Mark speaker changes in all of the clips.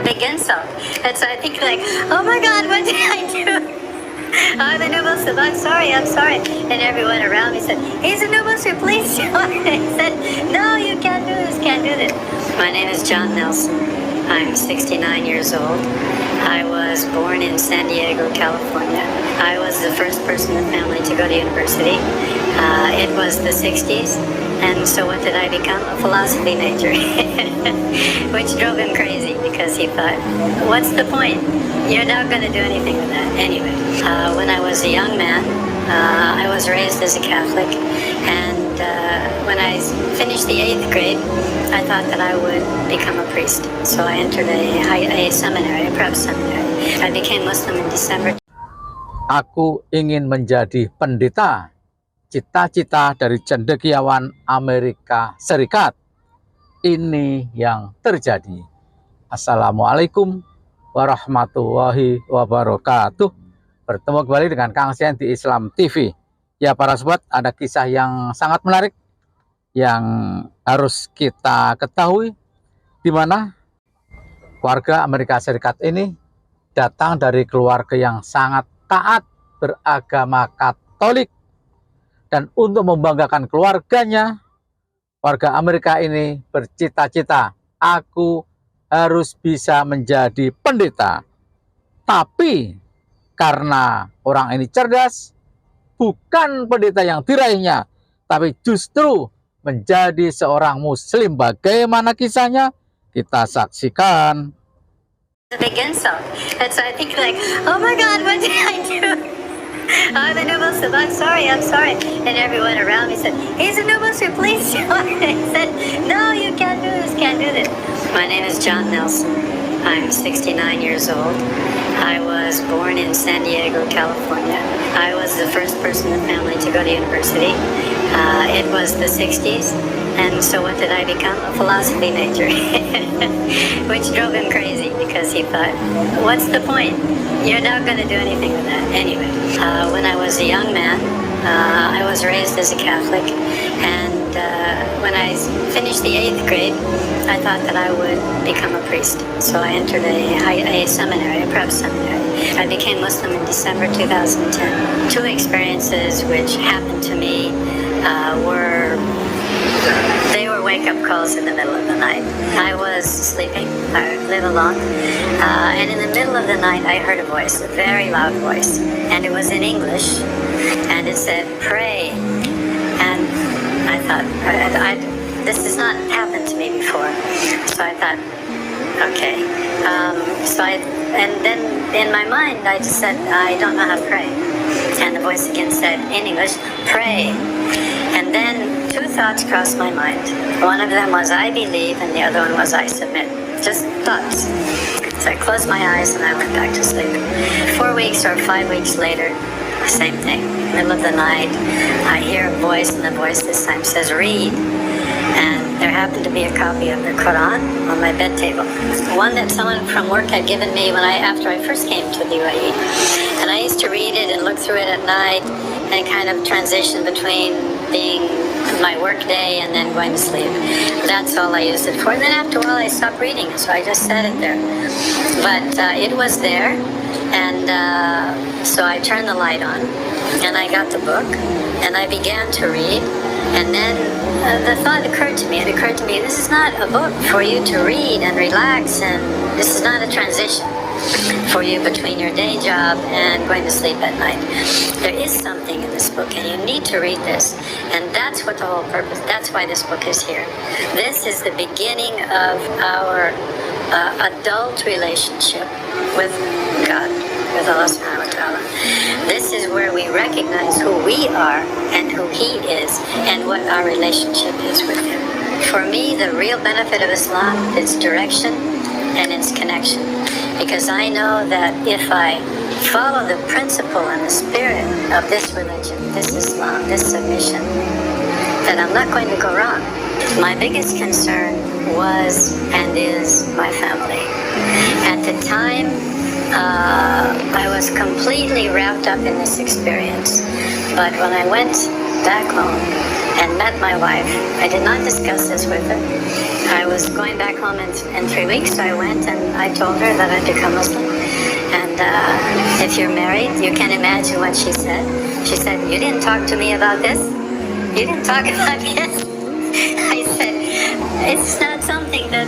Speaker 1: big insult. And so I think like, oh my God, what did I do? I'm a new Muslim. I'm sorry. And everyone around me said, he's a new Muslim, please join. I said, no, you can't do this, can't do this. My name is John Nelson. I'm 69 years old. I was born in San Diego, California. I was the first person in the family to go to university. It was the 60s. And so what did I become? A philosophy major, which drove him crazy because he thought, what's the point? You're not going to do anything with that. Anyway, when I was a young man, I was raised as a Catholic. And when I finished the 8th grade, I thought that I would become a priest. So I entered a seminary, a prep seminary. I became Muslim in December.
Speaker 2: Aku ingin menjadi pendeta. Cita-cita dari cendekiawan Amerika Serikat. Ini yang terjadi. Assalamualaikum warahmatullahi wabarakatuh. Bertemu kembali dengan Kang Sian di Islam TV. Ya para sobat, ada kisah yang sangat menarik yang harus kita ketahui, di mana warga Amerika Serikat ini datang dari keluarga yang sangat taat beragama Katolik. Dan untuk membanggakan keluarganya, warga Amerika ini bercita-cita, aku harus bisa menjadi pendeta. Tapi karena orang ini cerdas, bukan pendeta yang diraihnya, tapi justru menjadi seorang muslim. Bagaimana kisahnya? Kita saksikan.
Speaker 1: A big insult. And so I think like, oh my God, what did I do? I'm a new Muslim. I'm sorry. And everyone around me said, he's a new Muslim, please join. I said, no, you can't do this, can't do this. My name is John Nelson. I'm 69 years old. I was born in San Diego, California. I was the first person in the family to go to university. It was the 60s. And so what did I become? A philosophy major, which drove him crazy because he thought, what's the point? You're not going to do anything with that. Anyway, when I was a young man, I was raised as a Catholic. And when I finished the 8th grade, I thought that I would become a priest. So I entered a seminary, a prep seminary. I became Muslim in December 2010. Two experiences which happened to me they were wake-up calls in the middle of the night. I was sleeping, I live alone, and in the middle of the night I heard a voice, a very loud voice, and it was in English, and it said, pray. And I thought, this has not happened to me before, so I thought, okay. And then in my mind I just said, I don't know how to pray. And the voice again said, in English, pray. And then two thoughts crossed my mind. One of them was, I believe, and the other one was, I submit. Just thoughts. So I closed my eyes and I went back to sleep. 4 weeks or 5 weeks later, same thing. Middle of the night, I hear a voice, and the voice this time says, read. And there happened to be a copy of the Quran on my bed table. One that someone from work had given me after I first came to the UAE. And I used to read it and look through it at night and kind of transition between being my work day and then going to sleep. That's all I used it for. And then after a while I stopped reading, so I just set it there. But it was there, and so I turned the light on, and I got the book, and I began to read. And then the thought occurred to me, this is not a book for you to read and relax, and this is not a transition for you between your day job and going to sleep at night. There is something in this book, and you need to read this. And that's what the whole purpose, that's why this book is here. This is the beginning of our adult relationship with God, with Allah subhanahu wa ta'ala. This is where we recognize who we are and who He is and what our relationship is with Him. For me, the real benefit of Islam is direction and its connection. Because I know that if I follow the principle and the spirit of this religion, this Islam, this submission, that I'm not going to go wrong. My biggest concern was and is my family. At the time, I was completely wrapped up in this experience. But when I went back home and met my wife, I did not discuss this with her. I was going back home in 3 weeks, so I went and I told her that I'd become Muslim. And if you're married, you can imagine what she said. She said, "You didn't talk to me about this? You didn't talk about this?" I said, "It's not something that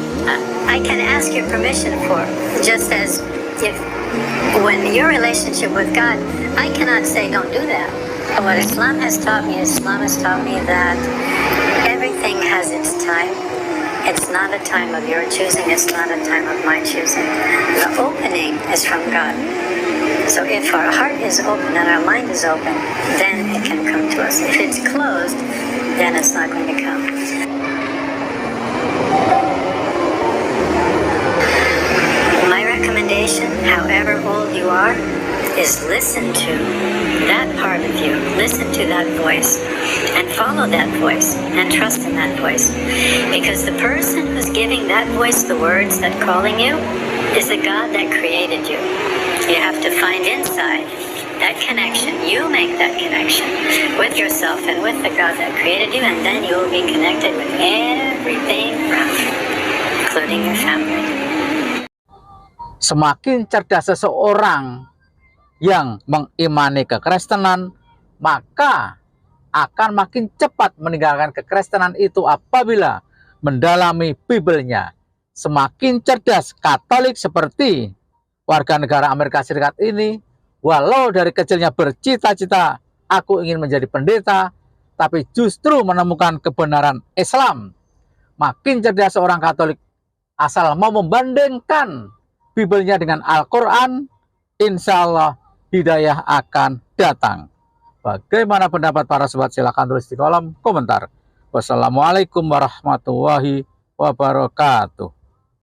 Speaker 1: I can ask your permission for. Just as if when your relationship with God, I cannot say don't do that." What Islam has taught me that everything has its time. It's not a time of your choosing. It's not a time of my choosing. The opening is from God. So if our heart is open and our mind is open, then it can come to us. If it's closed, then it's not going to come. My recommendation, however old you are, is listen to that part of you. Listen to that voice and follow that voice and trust in that voice. Because the person who's giving that voice the words that calling you is the God that created you. You have to find inside that connection. You make that connection with yourself and with the God that created you, and then you will be connected with everything around you, including your family.
Speaker 2: Semakin cerdas seseorang yang mengimani kekristenan, maka akan makin cepat meninggalkan kekristenan itu apabila mendalami Bibelnya. Semakin cerdas Katolik seperti warga negara Amerika Serikat ini, walau dari kecilnya bercita-cita aku ingin menjadi pendeta, tapi justru menemukan kebenaran Islam. Makin cerdas seorang Katolik asal mau membandingkan Bibelnya dengan Al-Quran, insya Allah hidayah akan datang. Bagaimana pendapat para sobat? Silahkan tulis di kolom komentar. Wassalamualaikum warahmatullahi wabarakatuh.